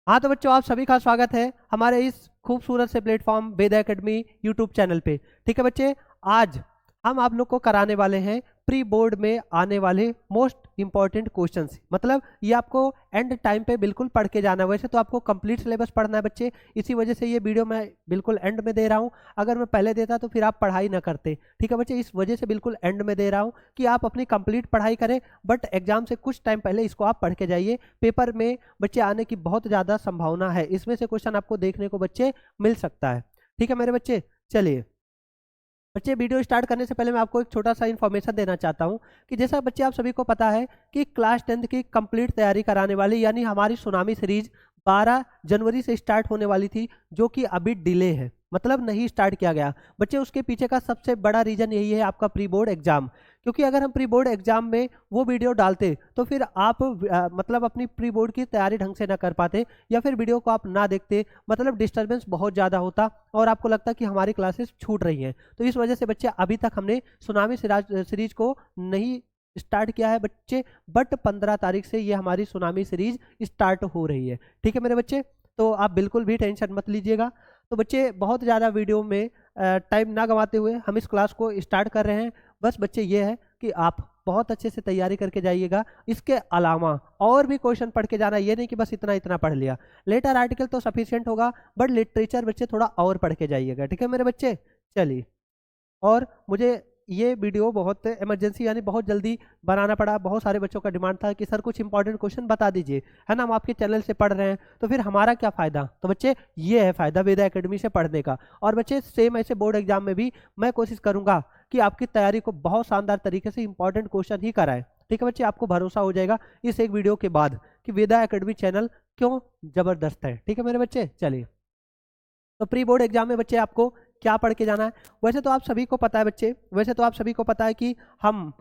हाँ तो बच्चों, आप सभी का स्वागत है हमारे इस खूबसूरत से प्लेटफॉर्म वेदा एकेडमी यूट्यूब चैनल पे। ठीक है बच्चे, आज हम आप लोग को कराने वाले हैं प्री बोर्ड में आने वाले मोस्ट इंपॉर्टेंट क्वेश्चंस। मतलब ये आपको एंड टाइम पे बिल्कुल पढ़ के जाना है। वैसे तो आपको कंप्लीट सिलेबस पढ़ना है बच्चे, इसी वजह से ये वीडियो मैं बिल्कुल एंड में दे रहा हूँ। अगर मैं पहले देता तो फिर आप पढ़ाई ना करते। ठीक है बच्चे, इस वजह से बिल्कुल एंड में दे रहा हूँ कि आप अपनी कंप्लीट पढ़ाई करें, बट एग्जाम से कुछ टाइम पहले इसको आप पढ़ के जाइए। पेपर में बच्चे आने की बहुत ज़्यादा संभावना है, इसमें से क्वेश्चन आपको देखने को बच्चे मिल सकता है। ठीक है मेरे बच्चे, चलिए बच्चे वीडियो स्टार्ट करने से पहले मैं आपको एक छोटा सा इन्फॉर्मेशन देना चाहता हूं कि जैसा बच्चे आप सभी को पता है कि क्लास 10th की कंप्लीट तैयारी कराने वाली यानी हमारी सुनामी सीरीज 12 जनवरी से स्टार्ट होने वाली थी, जो कि अभी डिले है, मतलब नहीं स्टार्ट किया गया। बच्चे उसके पीछे का सबसे बड़ा रीजन यही है आपका प्री बोर्ड एग्जाम। क्योंकि अगर हम प्री बोर्ड एग्जाम में वो वीडियो डालते तो फिर आप मतलब अपनी प्री बोर्ड की तैयारी ढंग से ना कर पाते, या फिर वीडियो को आप ना देखते, मतलब डिस्टर्बेंस बहुत ज़्यादा होता और आपको लगता कि हमारी क्लासेस छूट रही हैं। तो इस वजह से बच्चे अभी तक हमने सुनामी सीरीज को नहीं स्टार्ट किया है बच्चे, बट 15 तारीख से ये हमारी सुनामी सीरीज स्टार्ट हो रही है। ठीक है मेरे बच्चे, तो आप बिल्कुल भी टेंशन मत लीजिएगा। तो बच्चे बहुत ज़्यादा वीडियो में टाइम ना गंवाते हुए हम इस क्लास को स्टार्ट कर रहे हैं। बस बच्चे ये है कि आप बहुत अच्छे से तैयारी करके जाइएगा। इसके अलावा और भी क्वेश्चन पढ़ के जाना, ये नहीं कि बस इतना इतना पढ़ लिया। लेटर आर्टिकल तो सफिशिएंट होगा, बट लिटरेचर बच्चे थोड़ा और पढ़ के जाइएगा। ठीक है मेरे बच्चे, चलिए। और मुझे ये वीडियो बहुत इमरजेंसी यानी बहुत जल्दी बनाना पड़ा। बहुत सारे बच्चों का डिमांड था कि सर कुछ इंपॉर्टेंट क्वेश्चन बता दीजिए, है ना, हम आपके चैनल से पढ़ रहे हैं तो फिर हमारा क्या फ़ायदा। तो बच्चे ये है फ़ायदा वेदा एकेडमी से पढ़ने का। और बच्चे सेम ऐसे बोर्ड एग्जाम में भी मैं कोशिश करूंगा कि आपकी तैयारी को बहुत शानदार तरीके से इंपॉर्टेंट क्वेश्चन ही कराएं। ठीक है बच्चे, आपको भरोसा हो जाएगा इस एक वीडियो के बाद कि वेदा एकेडमी चैनल क्यों ज़बरदस्त है। ठीक है मेरे बच्चे, चलिए। तो प्री बोर्ड एग्जाम में बच्चे आपको क्या पढ़ के जाना है। वैसे तो आप सभी को पता है बच्चे, वैसे तो आप सभी को पता है कि हम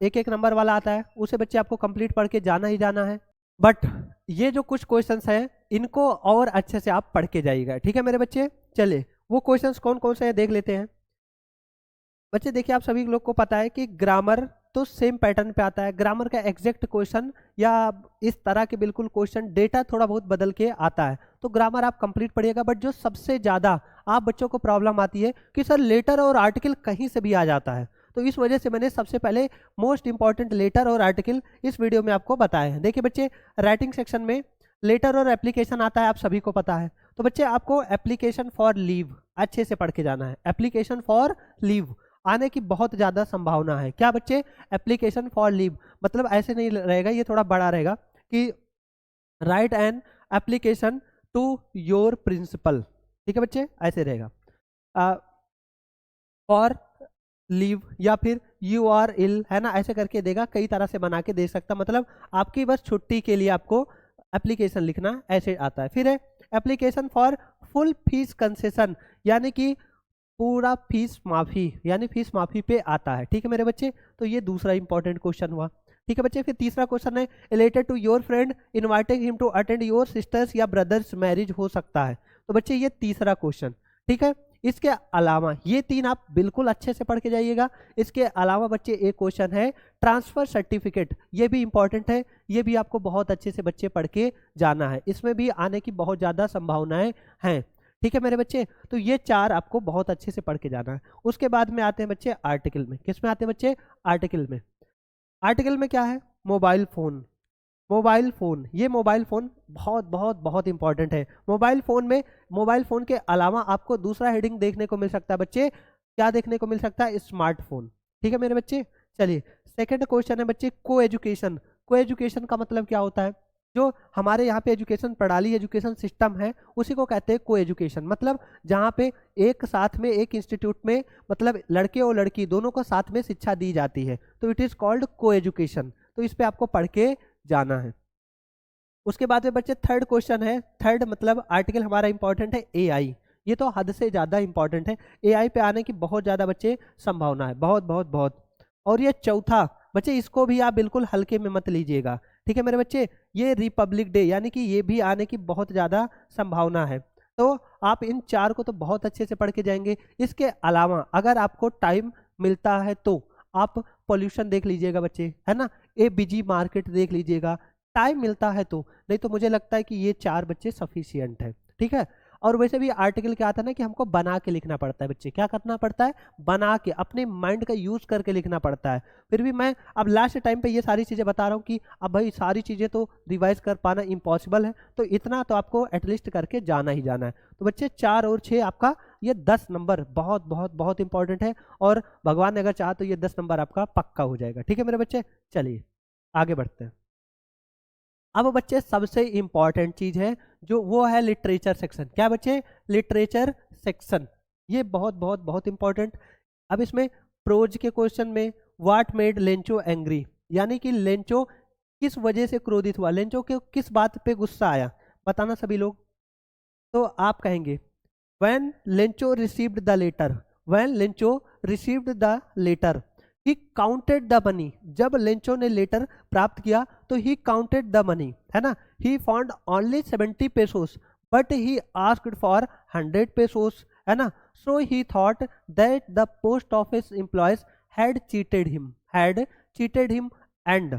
एक एक नंबर वाला आता है उसे बच्चे आपको कंप्लीट पढ़ के जाना ही जाना है। बट ये जो कुछ क्वेश्चंस हैं इनको और अच्छे से आप पढ़ के जाइएगा। ठीक है मेरे बच्चे, चलिए वो क्वेश्चंस कौन कौन से हैं देख लेते हैं। बच्चे देखिए, आप सभी लोग को पता है कि ग्रामर तो सेम पैटर्न पे आता है। ग्रामर का एग्जैक्ट क्वेश्चन या इस तरह के बिल्कुल क्वेश्चन डेटा थोड़ा बहुत बदल के आता है, तो ग्रामर आप कंप्लीट पढ़िएगा। बट जो सबसे ज़्यादा आप बच्चों को प्रॉब्लम आती है कि सर लेटर और आर्टिकल कहीं से भी आ जाता है, तो इस वजह से मैंने सबसे पहले मोस्ट इंपॉर्टेंट लेटर और आर्टिकल इस वीडियो में आपको बताए हैं। देखिए बच्चे, राइटिंग सेक्शन में लेटर और एप्लीकेशन आता है, आप सभी को पता है। तो बच्चे आपको एप्लीकेशन फॉर लीव अच्छे से पढ़ के जाना है। एप्लीकेशन फॉर लीव आने की बहुत ज़्यादा संभावना है। क्या बच्चे, एप्लीकेशन फॉर लीव मतलब ऐसे नहीं रहेगा, ये थोड़ा बड़ा रहेगा कि write an application to your principal. ठीक है बच्चे, ऐसे रहेगा। फॉर लीव या फिर यू आर इल, है ना, ऐसे करके देगा, कई तरह से बना के दे सकता। मतलब आपकी बस छुट्टी के लिए आपको एप्लीकेशन लिखना ऐसे आता है। फिर है application for full fees concession, यानी कि पूरा फीस माफी, यानी फीस माफी पे आता है। ठीक है मेरे बच्चे, तो ये दूसरा इंपॉर्टेंट क्वेश्चन हुआ। ठीक है बच्चे, फिर तीसरा क्वेश्चन है related to your friend inviting him to attend your sister's या ब्रदर्स मैरिज हो सकता है। तो बच्चे ये तीसरा क्वेश्चन। ठीक है, इसके अलावा ये तीन आप बिल्कुल अच्छे से पढ़ के जाइएगा। इसके अलावा बच्चे एक क्वेश्चन है ट्रांसफर सर्टिफिकेट, ये भी इंपॉर्टेंट है, ये भी आपको बहुत अच्छे से बच्चे पढ़ के जाना है। इसमें भी आने की बहुत ज़्यादा संभावनाएं हैं। ठीक है मेरे बच्चे, तो ये चार आपको बहुत अच्छे से पढ़ के जाना है। उसके बाद में आते हैं बच्चे आर्टिकल में। किस में आते हैं बच्चे, आर्टिकल में। आर्टिकल में क्या है, मोबाइल फ़ोन। मोबाइल फ़ोन, ये मोबाइल फ़ोन बहुत बहुत बहुत इंपॉर्टेंट है। मोबाइल फ़ोन में, मोबाइल फ़ोन के अलावा आपको दूसरा हेडिंग देखने को मिल सकता है बच्चे, क्या देखने को मिल सकता है, स्मार्टफोन। ठीक है मेरे बच्चे, चलिए। सेकंड क्वेश्चन है बच्चे को एजुकेशन। को एजुकेशन का मतलब क्या होता है, जो हमारे यहाँ पे एजुकेशन प्रणाली, एजुकेशन सिस्टम है, उसी को कहते हैं को एजुकेशन। मतलब जहाँ पे एक साथ में एक इंस्टीट्यूट में मतलब लड़के और लड़की दोनों को साथ में शिक्षा दी जाती है, तो इट इज़ कॉल्ड को एजुकेशन। तो इस पे आपको पढ़ के जाना है। उसके बाद में बच्चे थर्ड क्वेश्चन है, थर्ड मतलब आर्टिकल हमारा इंपॉर्टेंट है एआई। ये तो हद से ज़्यादा इंपॉर्टेंट है, एआई पे आने की बहुत ज़्यादा बच्चे संभावना है, बहुत बहुत बहुत। और ये चौथा बच्चे, इसको भी आप बिल्कुल हल्के में मत लीजिएगा। ठीक है मेरे बच्चे, ये रिपब्लिक डे, यानी कि ये भी आने की बहुत ज़्यादा संभावना है। तो आप इन चार को तो बहुत अच्छे से पढ़ के जाएंगे। इसके अलावा अगर आपको टाइम मिलता है तो आप पॉल्यूशन देख लीजिएगा बच्चे, है ना, ए बिजी मार्केट देख लीजिएगा, टाइम मिलता है तो, नहीं तो मुझे लगता है कि ये 4 बच्चे सफिशियंट है। ठीक है, और वैसे भी आर्टिकल क्या आता है ना कि हमको बना के लिखना पड़ता है बच्चे, क्या करना पड़ता है, बना के अपने माइंड का यूज करके लिखना पड़ता है। फिर भी मैं अब लास्ट टाइम पे ये सारी चीज़ें बता रहा हूँ कि अब भाई सारी चीज़ें तो रिवाइज कर पाना इम्पॉसिबल है, तो इतना तो आपको एटलीस्ट करके जाना ही जाना है। तो बच्चे 4 और 6 आपका ये 10 नंबर बहुत बहुत बहुत इंपॉर्टेंट है, और भगवान ने अगर चाहा तो ये 10 नंबर आपका पक्का हो जाएगा। ठीक है मेरे बच्चे, चलिए आगे बढ़ते हैं। अब बच्चे सबसे इंपॉर्टेंट चीज है जो वो है लिटरेचर सेक्शन। क्या बच्चे, लिटरेचर सेक्शन, ये बहुत बहुत बहुत इंपॉर्टेंट। अब इसमें प्रोज के क्वेश्चन में व्हाट मेड लेंचो एंग्री, यानी कि लेंचो किस वजह से क्रोधित हुआ, लेंचो के किस बात पे गुस्सा आया, बताना सभी लोग। तो आप कहेंगे when Lencho received the letter, when Lencho received the letter he counted the money, जब लेंचो ने लेटर प्राप्त किया तो he counted the money, है ना। he found only 70 pesos but he asked for 100 pesos, है ना। so he thought that the post office employees had cheated him and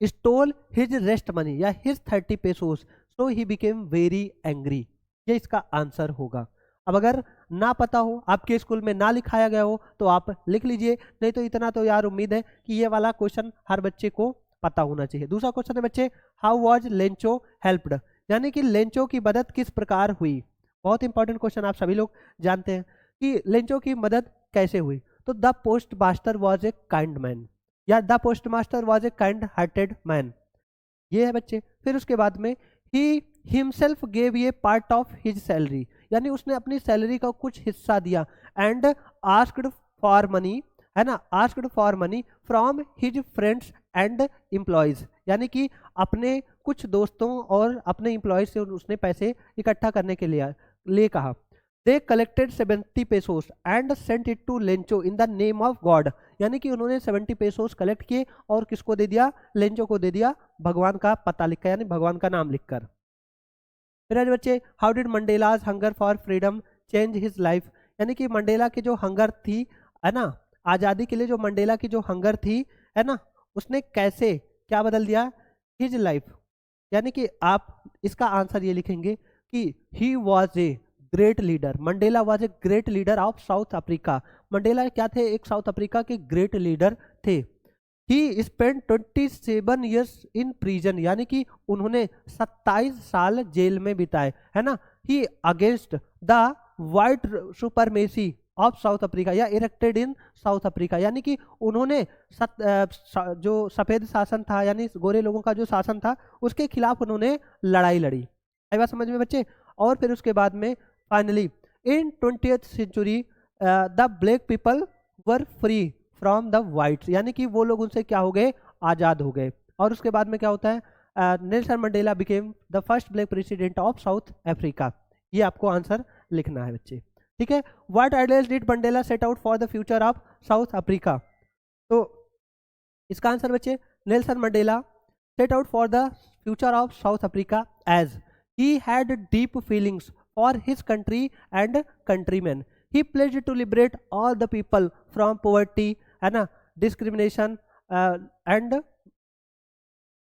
stole his rest money या his 30 pesos, so he became very angry। ये इसका answer होगा। अब अगर ना पता हो, आपके स्कूल में ना लिखाया गया हो तो आप लिख लीजिए, नहीं तो इतना तो यार उम्मीद है कि ये वाला क्वेश्चन हर बच्चे को पता होना चाहिए। दूसरा क्वेश्चन है बच्चे, हाउ वाज लेंचो हेल्प्ड, यानी कि लेंचो की मदद किस प्रकार हुई। बहुत इंपॉर्टेंट क्वेश्चन, आप सभी लोग जानते हैं कि लेंचो की मदद कैसे हुई। तो the post master was a kind man, या the post master was a kind hearted man, ये है बच्चे। फिर उसके बाद में he himself gave a part of his salary, यानी उसने अपनी सैलरी का कुछ हिस्सा दिया, एंड आस्क्ड फॉर मनी, है ना, asked for money from his friends and employees, यानी कि अपने कुछ दोस्तों और अपने एम्प्लॉयज से उसने पैसे इकट्ठा करने के लिए कहा। They collected 70 pesos and sent it to Lencho in the name of God, यानी कि उन्होंने 70 पेसोस कलेक्ट किए और किसको दे दिया, लेंचो को दे दिया, भगवान का पता लिखकर, यानी भगवान का नाम लिखकर। फिर आज बच्चे, how did Mandela's hunger for freedom change his life, यानी कि मंडेला की जो हंगर थी, है ना, आज़ादी के लिए जो मंडेला की जो हंगर थी, है ना, उसने कैसे क्या बदल दिया, हिज लाइफ, यानी कि आप इसका आंसर ये लिखेंगे कि he was a great leader, Mandela was a great leader of South Africa. Mandela क्या थे, एक साउथ अफ्रीका के ग्रेट लीडर थे। ही स्पेंड 27 ईयर्स इन प्रिजन, यानी कि उन्होंने 27 साल जेल में बिताए, है ना। He against the white supremacy of South Africa या इरेक्टेड इन साउथ अफ्रीका, यानी कि उन्होंने जो सफ़ेद शासन था, यानी गोरे लोगों का जो शासन था, उसके खिलाफ उन्होंने लड़ाई लड़ी। आई बात समझ में बच्चे। और फिर उसके बाद में finally in 20th century the black people were free from the whites, यानी कि वो लोग उनसे क्या हो गए, आज़ाद हो गए। और उसके बाद में क्या होता है, Nelson Mandela became the first black president of South Africa. ये आपको आंसर लिखना है बच्चे, ठीक है। What ideas did Mandela set out for the future of South Africa, तो इसका आंसर बच्चे, Nelson Mandela set out for the future of South Africa as he had deep feelings for his country and countryman. He pledged to liberate all the people from poverty, है ना, discrimination and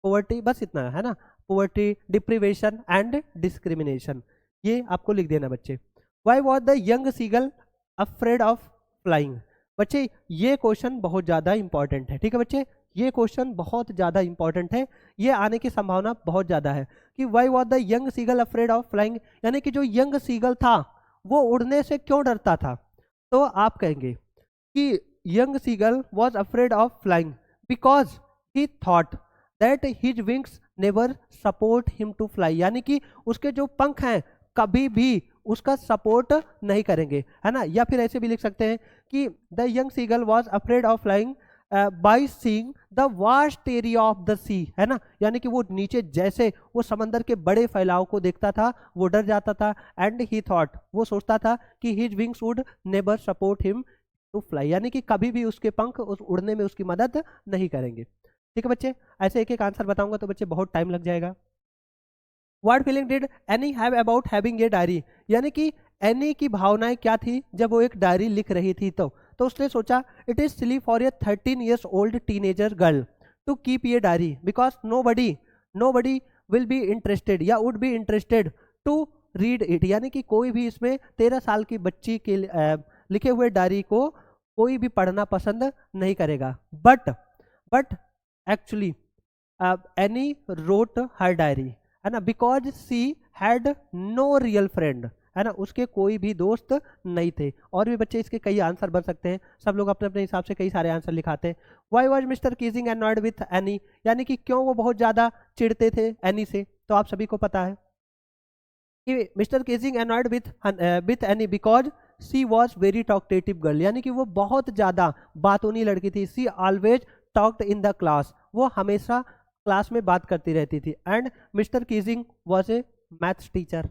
poverty, बस इतना है ना, poverty, deprivation and discrimination, ये आपको लिख देना बच्चे। Why was the young seagull afraid of flying, बच्चे ये क्वेश्चन बहुत ज़्यादा इंपॉर्टेंट है, ठीक है बच्चे, ये क्वेश्चन बहुत ज़्यादा इंपॉर्टेंट है, ये आने की संभावना बहुत ज़्यादा है कि why was the young seagull afraid of flying, यानी कि जो यंग सीगल था वो उड़ने से क्यों डरता था। तो आप कहेंगे कि young seagull was afraid of flying because he thought that his wings never support him to fly, यानी कि उसके जो पंख हैं कभी भी उसका सपोर्ट नहीं करेंगे, है ना। या फिर ऐसे भी लिख सकते हैं कि the young seagull was afraid of flying by seeing the vast area of the sea, है ना, यानी कि वो नीचे जैसे वो समंदर के बड़े फैलाव को देखता था वो डर जाता था। एंड ही थॉट, वो सोचता था कि his wings would never support him to fly, यानी कि कभी भी उसके पंख उस उड़ने में उसकी मदद नहीं करेंगे, ठीक है बच्चे। ऐसे एक एक आंसर बताऊंगा तो बच्चे बहुत टाइम लग जाएगा। What feeling did any have about having a diary, यानी कि एनी की भावनाएं क्या थी जब वो एक डायरी लिख रही थी। तो उसने सोचा it is silly for a 13 years old teenager girl to keep ये diary because nobody nobody will be interested या would be interested to read it, यानी कि कोई भी इसमें 13 साल की बच्ची के लिखे हुए डायरी को कोई भी पढ़ना पसंद नहीं करेगा. But actually Anne wrote her diary, है ना, because she had no real friend, है ना, उसके कोई भी दोस्त नहीं थे. और भी बच्चे इसके कई आंसर बन सकते हैं, सब लोग अपने अपने हिसाब से कई सारे आंसर लिखाते हैं. Why was mister Keesing annoyed with any, यानी कि क्यों वो बहुत ज़्यादा चिढ़ते थे एनी से, तो आप सभी को पता है कि Mr Keesing annoyed with Anne because she was very talkative girl, यानी कि वो बहुत ज़्यादा बातूनी लड़की थी. She always talked in the class, वो हमेशा क्लास में बात करती रहती थी. And Mr Keesing was a maths teacher,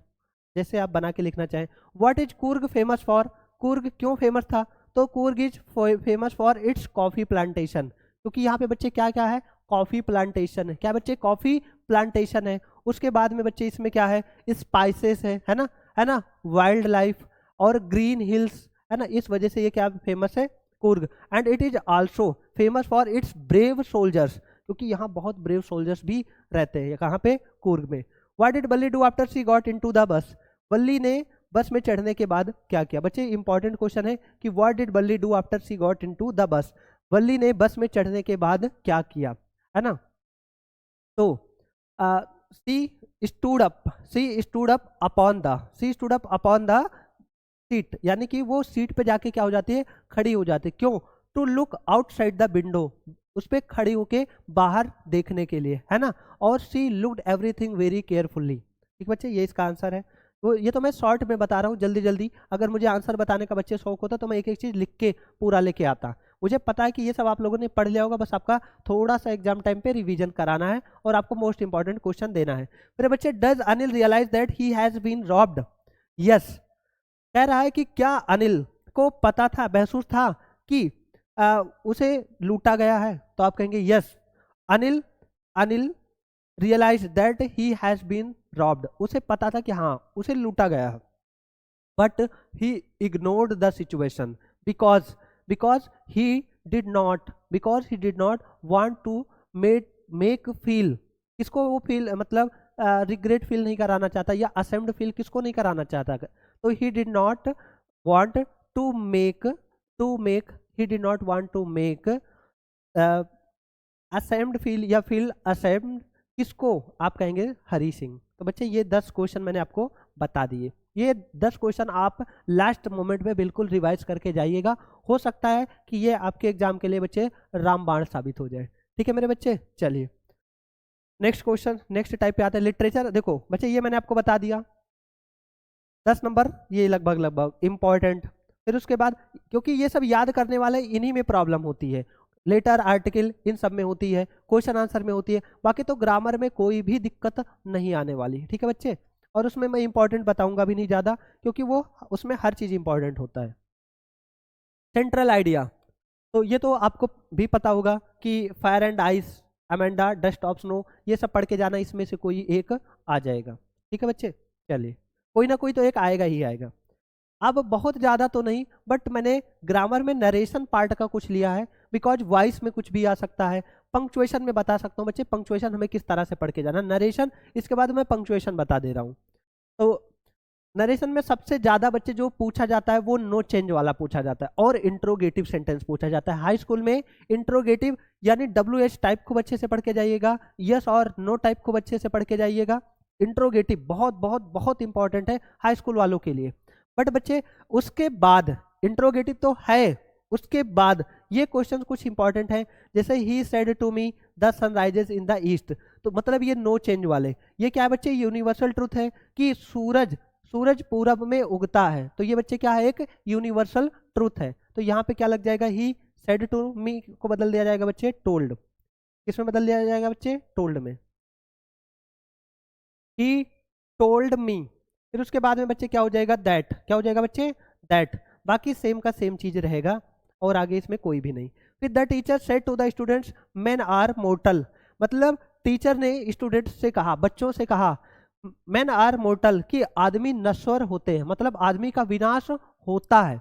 जैसे आप बना के लिखना चाहें. What is Coorg famous for, Coorg क्यों फेमस था, तो Coorg is famous for its coffee plantation, क्योंकि यहाँ पे बच्चे क्या क्या है, कॉफी प्लांटेशन है. क्या बच्चे, कॉफी प्लांटेशन है. उसके बाद में बच्चे इसमें क्या है, स्पाइसेस है ना, वाइल्ड लाइफ और ग्रीन हिल्स, है ना, इस वजह से ये क्या फेमस है, Coorg. And it is also famous for it's brave soldiers, क्योंकि यहाँ बहुत ब्रेव सोल्जर्स भी रहते हैं. कहाँ पे, कूर्ग में. What did Valli do after she got into the bus, Valli ने बस में चढ़ने के बाद क्या किया. बच्चे इंपॉर्टेंट क्वेश्चन है कि what did Valli do after she got into the bus, Valli ने बस में चढ़ने के बाद क्या किया, है ना. तो सी stood up upon the seat, यानी कि वो सीट पे जाके क्या हो जाती है, खड़ी हो जाती है. क्यों, to look outside the window, उस पर खड़ी होके बाहर देखने के लिए, है ना. और सी लुक्ड एवरीथिंग वेरी केयरफुल्ली. ठीक बच्चे, ये इसका आंसर है. वो ये तो मैं शॉर्ट में बता रहा हूँ, जल्दी जल्दी. अगर मुझे आंसर बताने का बच्चे शौक होता तो मैं एक एक चीज़ लिख के पूरा लेके आता. मुझे पता है कि ये सब आप लोगों ने पढ़ लिया होगा, बस आपका थोड़ा सा एग्जाम टाइम पे रिवीजन कराना है और आपको मोस्ट इंपॉर्टेंट क्वेश्चन देना है. मेरे बच्चे, does Anil realize that he has been robbed. Yes, कह रहा है कि क्या अनिल को पता था, महसूस था कि उसे लूटा गया है, तो आप कहेंगे yes, Anil realize that he has been robbed, उसे पता था कि हाँ उसे लूटा गया है. But he ignored the situation because he did not want to make feel, किसको वो फील, मतलब रिग्रेट फील नहीं कराना चाहता, या असेम्ड फील किसको नहीं कराना चाहता. तो he did not want to make ashamed feel या फील असेम्ड, किसको आप कहेंगे, हरी सिंह. तो बच्चे ये 10 क्वेश्चन मैंने आपको बता दिए. ये 10 क्वेश्चन आप लास्ट मोमेंट में बिल्कुल रिवाइज करके जाइएगा. हो सकता है कि ये आपके एग्जाम के लिए बच्चे रामबाण साबित हो जाए. ठीक है मेरे बच्चे, चलिए नेक्स्ट क्वेश्चन, नेक्स्ट टाइप पे आते हैं. लिटरेचर. देखो बच्चे, ये मैंने आपको बता दिया 10 नंबर, ये लगभग इंपॉर्टेंट. फिर उसके बाद, क्योंकि ये सब याद करने वाले इन्हीं में प्रॉब्लम होती है, लेटर आर्टिकल इन सब में होती है, क्वेश्चन आंसर में होती है, बाकी तो ग्रामर में कोई भी दिक्कत नहीं आने वाली. ठीक है बच्चे, और उसमें मैं इंपॉर्टेंट बताऊंगा भी नहीं ज़्यादा, क्योंकि वो उसमें हर चीज़ इंपॉर्टेंट होता है. सेंट्रल आइडिया, तो ये तो आपको भी पता होगा कि fire and ice, Amanda, dust of snow, ये सब पढ़ के जाना, इसमें से कोई एक आ जाएगा. ठीक है बच्चे, चलिए कोई ना कोई तो एक आएगा ही आएगा. अब बहुत ज़्यादा तो नहीं, बट मैंने ग्रामर में नरेशन पार्ट का कुछ लिया है, बिकॉज वॉइस में कुछ भी आ सकता है. पंक्चुएशन में बता सकता हूँ बच्चे, पंक्चुएशन हमें किस तरह से पढ़ के जाना, नरेशन, इसके बाद मैं पंक्चुएशन बता दे रहा हूँ. तो नरेशन में सबसे ज़्यादा बच्चे जो पूछा जाता है वो नो चेंज वाला पूछा जाता है, और इंट्रोगेटिव सेंटेंस पूछा जाता है. हाई स्कूल में इंट्रोगेटिव यानी WH टाइप को बच्चे से पढ़ के जाइएगा, यस और नो टाइप को बच्चे से पढ़ के जाइएगा. इंट्रोगेटिव बहुत बहुत बहुत इंपॉर्टेंट है हाई स्कूल वालों के लिए. बट बच्चे उसके बाद, इंट्रोगेटिव तो है, उसके बाद ये क्वेश्चन कुछ इंपॉर्टेंट है, जैसे he said to me the sun rises in the east, तो मतलब ये नो चेंज वाले, ये क्या है बच्चे, यूनिवर्सल ट्रूथ है कि सूरज पूरब में उगता है. तो ये बच्चे क्या है, एक यूनिवर्सल ट्रूथ है. तो यहाँ पे क्या लग जाएगा, ही सेड टू मी को बदल दिया जाएगा बच्चे टोल्ड. किसमें बदल दिया जाएगा बच्चे, टोल्ड में. He told me. फिर उसके बाद में बच्चे क्या हो जाएगा, दैट. क्या हो जाएगा बच्चे, दैट. बाकी सेम का सेम चीज रहेगा, और आगे इसमें कोई भी नहीं. फिर the teacher said to the students men are mortal, मतलब टीचर ने स्टूडेंट्स से कहा, बच्चों से कहा, मेन आर मोर्टल, कि आदमी नश्वर होते हैं, मतलब आदमी का विनाश होता है.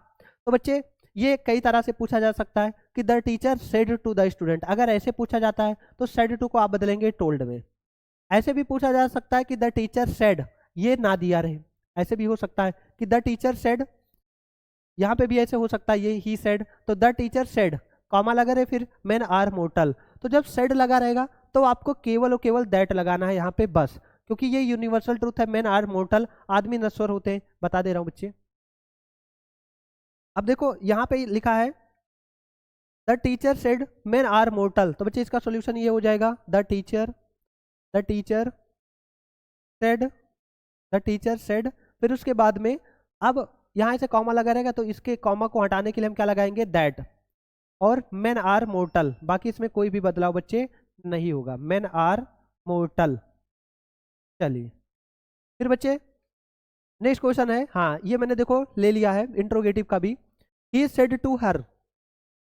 तो बच्चे ये कई तरह से पूछा जा सकता है कि the teacher said to the student, अगर ऐसे पूछा जाता है तो सेड टू को आप बदलेंगे टोल्ड में. ऐसे भी पूछा जा सकता है कि द टीचर सेड, ये ना दिया रहे, ऐसे भी हो सकता है कि द टीचर सेड, यहाँ पे भी ऐसे हो सकता है ये ही सेड, तो द टीचर सेड कॉमा लगा रहे, फिर मेन आर मोर्टल, तो जब सेड लगा रहेगा तो आपको केवल और केवल दैट लगाना है यहाँ पे बस, क्योंकि ये यूनिवर्सल ट्रूथ है, मेन आर मोर्टल, आदमी नश्वर होते हैं, बता दे रहा हूँ बच्चे। अब देखो यहाँ पे लिखा है the teacher said men are mortal, तो बच्चे इसका सोल्यूशन ये हो जाएगा the teacher said, the teacher said, फिर उसके बाद में अब यहाँ से कॉमा लगा रहेगा, तो इसके कॉमा को हटाने के लिए हम क्या लगाएंगे दैट, और मेन आर मोर्टल, बाकी इसमें कोई भी बदलाव बच्चे नहीं होगा, मेन आर मोर्टल। चलिए फिर बच्चे नेक्स्ट क्वेश्चन है, हाँ ये मैंने देखो ले लिया है इंट्रोगेटिव का भी, he said to her,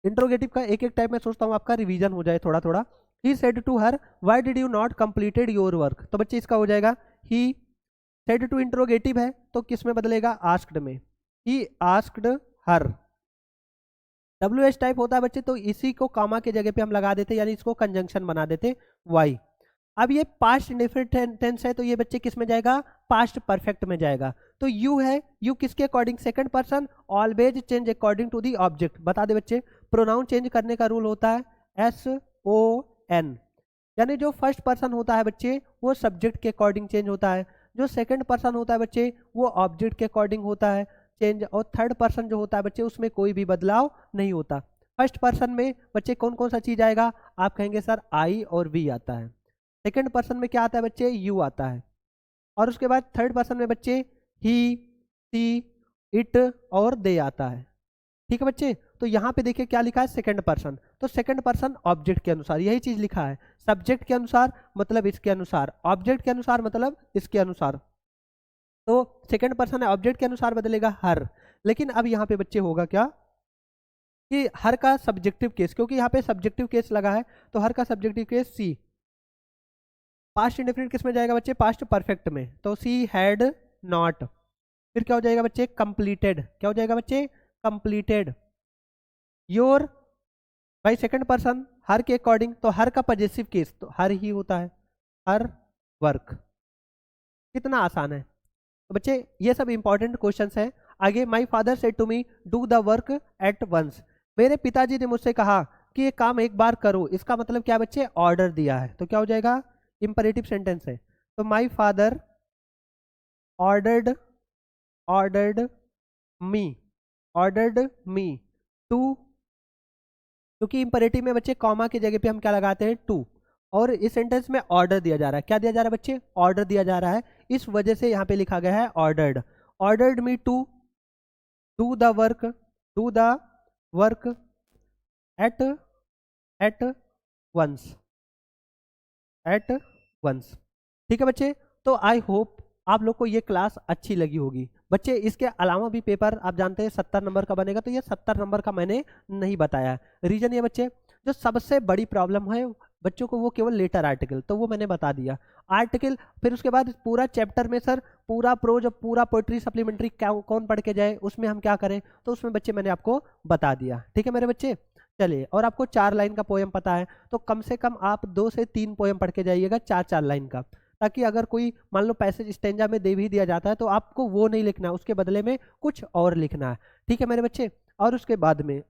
interrogative का एक एक टाइप में सोचता हूँ आपका रिवीजन हो जाए थोड़ा थोड़ा। He said to her why did you not completed your work, तो बच्चे इसका हो जाएगा ही सेड टू, इंट्रोगेटिव है तो किस में बदलेगा आस्क्ड में, he asked her, WH type होता है बच्चे, तो इसी को कामा के जगह पे हम लगा देते, यानी इसको कंजंक्शन बना देते वाई। अब ये पास्ट इंडेफिनिट टेंस है, तो ये बच्चे किस में जाएगा पास्ट परफेक्ट में जाएगा, तो यू है, यू किसके according second person, always change according to the object, बता दे बच्चे प्रोनाउन चेंज करने का रूल होता है SON, यानी जो फर्स्ट पर्सन होता है बच्चे वो सब्जेक्ट के अकॉर्डिंग चेंज होता है, जो सेकंड पर्सन होता है बच्चे वो ऑब्जेक्ट के अकॉर्डिंग होता है चेंज, और थर्ड पर्सन जो होता है बच्चे उसमें कोई भी बदलाव नहीं होता। फर्स्ट पर्सन में बच्चे कौन कौन सा चीज आएगा, आप कहेंगे सर I और V आता है, सेकंड पर्सन में क्या आता है बच्चे यू आता है, और उसके बाद थर्ड पर्सन में बच्चे ही सी इट और दे आता है, ठीक है बच्चे। तो यहाँ पे देखिए क्या लिखा है सेकंड पर्सन, तो सेकंड पर्सन ऑब्जेक्ट के अनुसार, यही चीज लिखा है, सब्जेक्ट के अनुसार मतलब इसके अनुसार, ऑब्जेक्ट के अनुसार मतलब इसके अनुसार, तो सेकंड पर्सन है ऑब्जेक्ट के अनुसार बदलेगा हर। लेकिन अब यहाँ पे बच्चे होगा क्या कि हर का सब्जेक्टिव केस, क्योंकि यहाँ पे सब्जेक्टिव केस लगा है, तो हर का सब्जेक्टिव केस सी, पास्ट इंडेफिनिट किस में जाएगा बच्चे पास्ट परफेक्ट में, तो सी हैड नॉट, फिर क्या हो जाएगा बच्चे कंप्लीटेड, क्या हो जाएगा बच्चे कंप्लीटेड योर, भाई सेकंड पर्सन हर के अकॉर्डिंग, तो हर का पॉजेसिव केस तो हर ही होता है, हर वर्क, कितना आसान है। तो बच्चे ये सब इंपॉर्टेंट क्वेश्चंस हैं। आगे my father said to me do the work at once, मेरे पिताजी ने मुझसे कहा कि ये काम एक बार करो, इसका मतलब क्या बच्चे ऑर्डर दिया है, तो क्या हो जाएगा इंपरेटिव सेंटेंस है, तो my father ordered ordered me to, क्योंकि इंपरेटिव में बच्चे कॉमा की जगह पे हम क्या लगाते हैं टू, और इस सेंटेंस में ऑर्डर दिया जा रहा है, क्या दिया जा रहा है बच्चे ऑर्डर दिया जा रहा है, इस वजह से यहाँ पे लिखा गया है ordered, ordered me to do the work at once, ठीक है बच्चे। तो आई होप आप लोग को ये क्लास अच्छी लगी होगी बच्चे। इसके अलावा भी पेपर आप जानते हैं 70 नंबर का बनेगा, तो ये 70 नंबर का मैंने नहीं बताया है, रीजन ये बच्चे जो सबसे बड़ी प्रॉब्लम है बच्चों को वो केवल लेटर आर्टिकल, तो वो मैंने बता दिया आर्टिकल, फिर उसके बाद पूरा चैप्टर में सर पूरा प्रोज पूरा पोएट्री सप्लीमेंट्री कौन पढ़ के जाए, उसमें हम क्या करें, तो उसमें बच्चे मैंने आपको बता दिया, ठीक है मेरे बच्चे। चलिए, और आपको 4 लाइन का पोएम पता है तो कम से कम आप 2 से 3 पोएम पढ़ के जाइएगा 4-4 लाइन का, ताकि अगर कोई मान लो पैसेज स्टेंजा में दे भी दिया जाता है तो आपको वो नहीं लिखना, उसके बदले में कुछ और लिखना है, ठीक है मेरे बच्चे। और उसके बाद में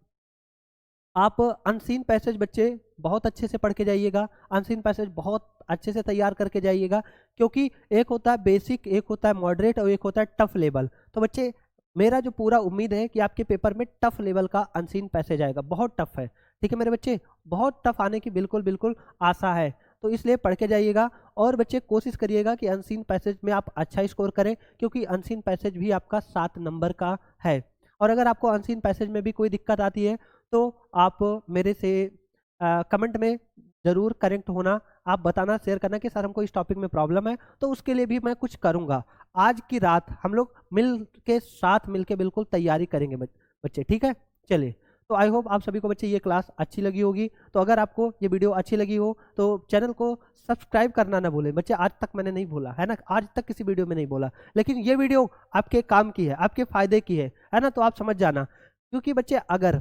आप अनसीन पैसेज बच्चे बहुत अच्छे से पढ़ के जाइएगा, अनसीन पैसेज बहुत अच्छे से तैयार करके जाइएगा, क्योंकि एक होता है बेसिक, एक होता है मॉडरेट और एक होता है टफ लेवल। तो बच्चे मेरा जो पूरा उम्मीद है कि आपके पेपर में टफ लेवल का अनसीन पैसेज आएगा, बहुत टफ है, ठीक है मेरे बच्चे, बहुत टफ आने की बिल्कुल बिल्कुल आशा है, तो इसलिए पढ़ के जाइएगा। और बच्चे कोशिश करिएगा कि अनसीन पैसेज में आप अच्छा स्कोर करें, क्योंकि अनसीन पैसेज भी आपका 7 नंबर का है। और अगर आपको अनसीन पैसेज में भी कोई दिक्कत आती है तो आप मेरे से कमेंट में ज़रूर करेक्ट होना, आप बताना शेयर करना कि सर हमको इस टॉपिक में प्रॉब्लम है, तो उसके लिए भी मैं कुछ करूँगा। आज की रात हम लोग साथ मिल के बिल्कुल तैयारी करेंगे बच्चे, ठीक है। चलिए, तो आई होप आप सभी को बच्चे ये क्लास अच्छी लगी होगी। तो अगर आपको ये वीडियो अच्छी लगी हो तो चैनल को सब्सक्राइब करना ना भूलें बच्चे, आज तक मैंने नहीं बोला है ना, आज तक किसी वीडियो में नहीं बोला, लेकिन ये वीडियो आपके काम की है, आपके फायदे की है ना, तो आप समझ जाना। क्योंकि बच्चे अगर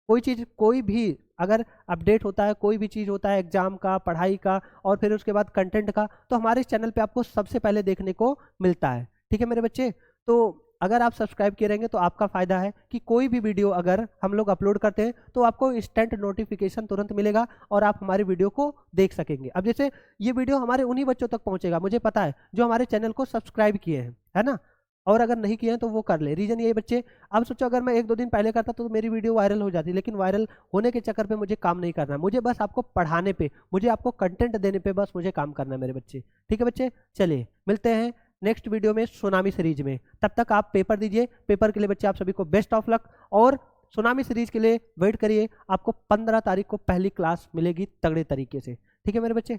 कोई चीज़ कोई भी अगर अपडेट होता है, कोई भी चीज़ होता है एग्जाम का, पढ़ाई का और फिर उसके बाद कंटेंट का, तो हमारे इस चैनल पे आपको सबसे पहले देखने को मिलता है। ठीक है मेरे बच्चे, तो अगर आप सब्सक्राइब किए रहेंगे तो आपका फ़ायदा है कि कोई भी वीडियो अगर हम लोग अपलोड करते हैं तो आपको इंस्टेंट नोटिफिकेशन तुरंत मिलेगा और आप हमारे वीडियो को देख सकेंगे। अब जैसे ये वीडियो हमारे उन्हीं बच्चों तक पहुंचेगा, मुझे पता है, जो हमारे चैनल को सब्सक्राइब किए हैं, है ना, और अगर नहीं किए हैं तो वो कर ले। रीज़न ये बच्चे, अब सोचो अगर मैं 1-2 दिन पहले करता तो मेरी वीडियो वायरल हो जाती, लेकिन वायरल होने के चक्कर पे मुझे काम नहीं करना है, मुझे बस आपको पढ़ाने पे, मुझे आपको कंटेंट देने पे बस मुझे काम करना है मेरे बच्चे। ठीक है बच्चे, चलिए मिलते हैं नेक्स्ट वीडियो में सुनामी सीरीज में। तब तक आप पेपर दीजिए, पेपर के लिए बच्चे आप सभी को बेस्ट ऑफ लक, और सुनामी सीरीज के लिए वेट करिए, आपको 15 तारीख को पहली क्लास मिलेगी तगड़े तरीके से। ठीक है मेरे बच्चे।